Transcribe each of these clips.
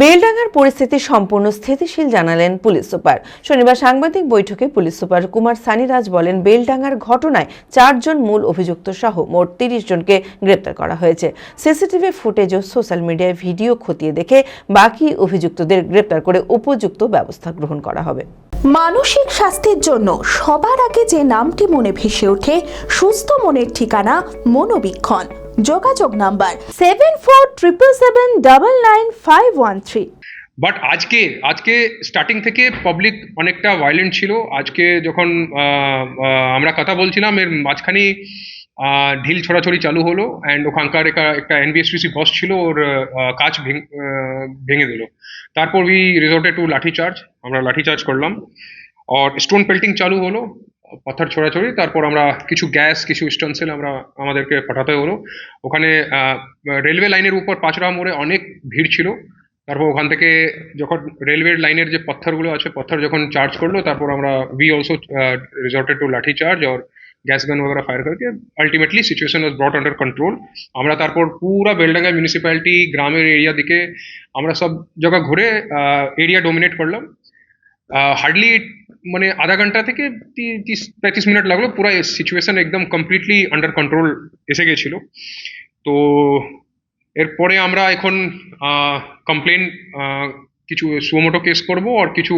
বেলডাঙ্গার পরিস্থিতি সম্পূর্ণ স্থিতিশীল জানালেন পুলিশ সুপার। শনিবার সাংবাদিক বৈঠকে পুলিশ সুপার কুমার সানিরাজ বলেন, বেলডাঙ্গার ঘটনায় 4 জন মূল অভিযুক্ত সহ মোট 30 জনকে গ্রেপ্তার করা হয়েছে। সিসিটিভি ফুটেজ ও সোশ্যাল মিডিয়ায় ভিডিও খতিয়ে দেখে বাকি অভিযুক্তদের গ্রেপ্তার করে উপযুক্ত ব্যবস্থা গ্রহণ করা হবে। মানসিক স্বাস্থ্যের জন্য সবার আগে যে নামটি মনে ভেসে ওঠে, সুস্থ মনের ঠিকানা মনোবীক্ষণ। যোগাযোগ নাম্বার 7477799513। বাট আজকে স্টার্টিং থেকে পাবলিক অনেকটা ভায়োলেন্ট ছিল। আজকে যখন আমরা কথা বলছিলাম এর মাঝখানে ঢিল ছড়াছড়ি চালু হলো অ্যান্ড ওখানকার একটা এনবিএসটিসি বস ছিল, ওর কাঁচ ভেঙে দিল। তারপর উই রিসর্টেড টু লাঠি চার্জ, আমরা লাঠি চার্জ করলাম আর স্টোন পেল্টিং চালু হলো, পাথর ছড়াছড়ি। তারপর আমরা কিছু গ্যাস, কিছু স্টেনসিল আমাদেরকে পাঠাতে হলো। ওখানে রেলওয়ে লাইনের উপর পাঁচরা মোড়ে অনেক ভিড় ছিল। তারপর ওখান থেকে যখন রেলওয়ে লাইনের যে পাথরগুলো আছে, পাথর যখন চার্জ করলো, তারপর আমরা উই অলসো রিসর্টেড টু লাঠি চার্জ और गैस गन वगैरह फायर करके ultimately situation was brought under control. আমরা তারপর পুরা বেলডাঙ্গা মিউনিসিপ্যালিটি গ্রামের এরিয়া দিকে আমরা সব জায়গা ঘুরে এরিয়া ডোমিনেট করলাম। হার্ডলি মানে আধা ঘন্টা থেকে 30-35 মিনিট লাগলো, পুরা সিচুয়েশন একদম কমপ্লিটলি আন্ডার কন্ট্রোল এসে গেছিল। তো এরপরে আমরা এখন কমপ্লেন কিছু সুমোটো কেস করব আর কিছু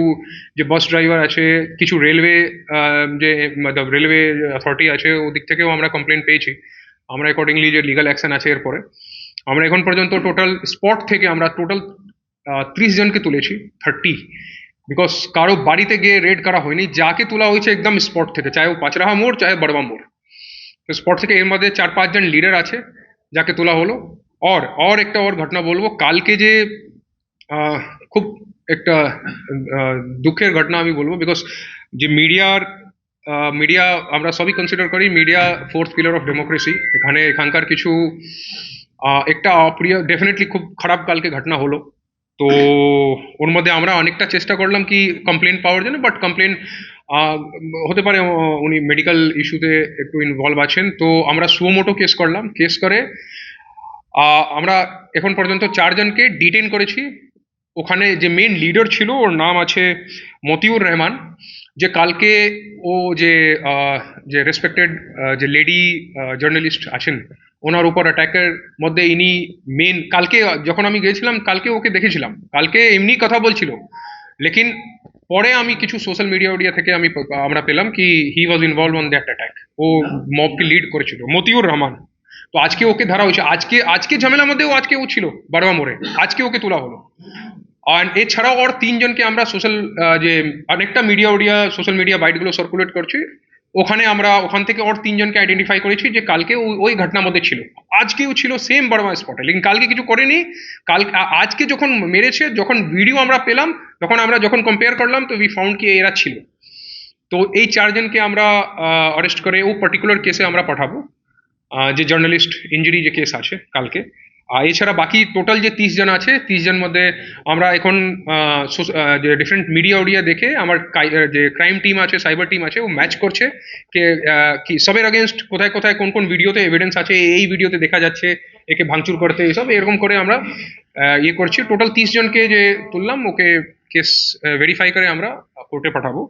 যে বাস ড্রাইভার আছে, কিছু রেলওয়ে যে রেলওয়ে অথরিটি আছে ওদিক থেকেও আমরা কমপ্লেন পেয়েছি। আমরা অ্যাকর্ডিংলি যে লিগাল অ্যাকশন আছে এরপরে আমরা এখন পর্যন্ত টোটাল স্পট থেকে আমরা টোটাল 30 জনকে তুলেছি, 30। বিকজ কারো বাড়িতে গিয়ে রেড করা হয়নি, যাকে তোলা হয়েছে একদম স্পট থেকে, চাहे वो পাঁচরাহা মোড় চাहे বড়বা মোড়। তো স্পট থেকে এর মধ্যে 4-5 জন লিডার আছে যাকে তোলা হলো। और একটা ঘটনা বলবো, কালকে যে খুব একটা দুঃখের ঘটনা আমি বলবো, বিকজ যে মিডিয়া আমরা সবই কনসিডার করি media fourth pillar of democracy. এখানকার কিছু একটা অপ্রিয় ডেফিনেটলি খুব খারাপ কালকে ঘটনা হলো। তো ওর মধ্যে আমরা অনেকটা চেষ্টা করলাম কি কমপ্লেন পাওয়ার জন্য, বাট কমপ্লেন হতে পারে উনি মেডিকেল ইস্যুতে একটু ইনভলভ আছেন। তো আমরা সুমোটো কেস করলাম। কেস করে আমরা এখন পর্যন্ত 4 জনকে ডিটেইন করেছি। ওখানে যে মেন লিডার ছিল ওর নাম আছে মতিউর রহমান, যে কালকে ও যে রেসপেক্টেড যে লেডি জার্নালিস্ট আছেন ওনার উপর অ্যাটাকের মধ্যে ইনি মেন। কালকে যখন আমি গিয়েছিলাম কালকে ওকে দেখেছিলাম, কালকে এমনি কথা বলছিল, লেকিন পরে আমি কিছু সোশ্যাল মিডিয়া থেকে আমরা পেলাম কি he was involve on that attack. ও মবকে লিড করেছিল, মতিউর রহমান। তো আজকে ওকে ধরা হয়েছে। আজকে ঝামেলার মধ্যে ও ছিল বড়বা মোড়ে, আজকে ওকে তোলা হলো। আর এছাড়াও আর 3 জনকে আমরা যে অনেকটা সোশ্যাল মিডিয়া বাইটগুলো সার্কুলেট করছি, ওখান থেকে আর 3 জনকে আইডেন্টিফাই করেছি যে কালকে ওই ঘটনার মধ্যে ছিল, আজকেও ছিল সেম বড়বা স্পটে, লেকিন কালকে কিছু করেনি। আজকে যখন মেরেছে, যখন ভিডিও আমরা পেলাম, যখন কম্পেয়ার করলাম, তো উই ফাউন্ড কি এরা ছিল। তো এই 4 জনকে আমরা অ্যারেস্ট করে ও পার্টিকুলার কেসে আমরা পাঠাবো, যে জার্নালিস্ট ইঞ্জুরি যে কেস আছে কালকে। এছাড়া বাকি টোটাল যে 30 জন আছে, 30 জন মধ্যে আমরা এখন যে ডিফারেন্ট মিডিয়া দেখে আমার যে ক্রাইম টিম আছে, সাইবার টিম আছে, ও ম্যাচ করছে কি সবের अगेंस्ट কোথায় কোন ভিডিওতে এভিডেন্স আছে, এই ভিডিওতে দেখা যাচ্ছে একে ভাঙচুর করতে, এইসব এরকম করে আমরা করছি। টোটাল 30 জনকে যে তুললাম, ওকে কেস ভেরিফাই করে আমরা কোর্টে পাঠাবো।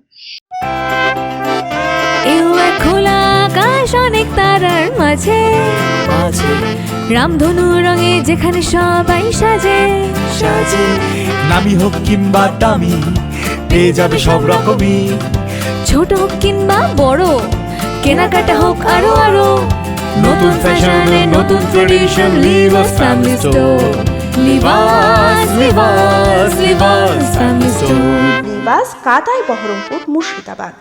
খোলা আকাশ অনেক তারার মাঝে, রামধনু রঙে যেখানে সবাই সাজে। নামি হোক কিংবা দামি, পেয়ে যাবে সব রকমই। ছোট হোক কিংবা বড়, কেনাকাটা হোক আরো নতুন ফ্যাশনে নতুন tradition, Libaas family store. Libaas family store. Libaas কাতাই বহরমপুর মুর্শিদাবাদ।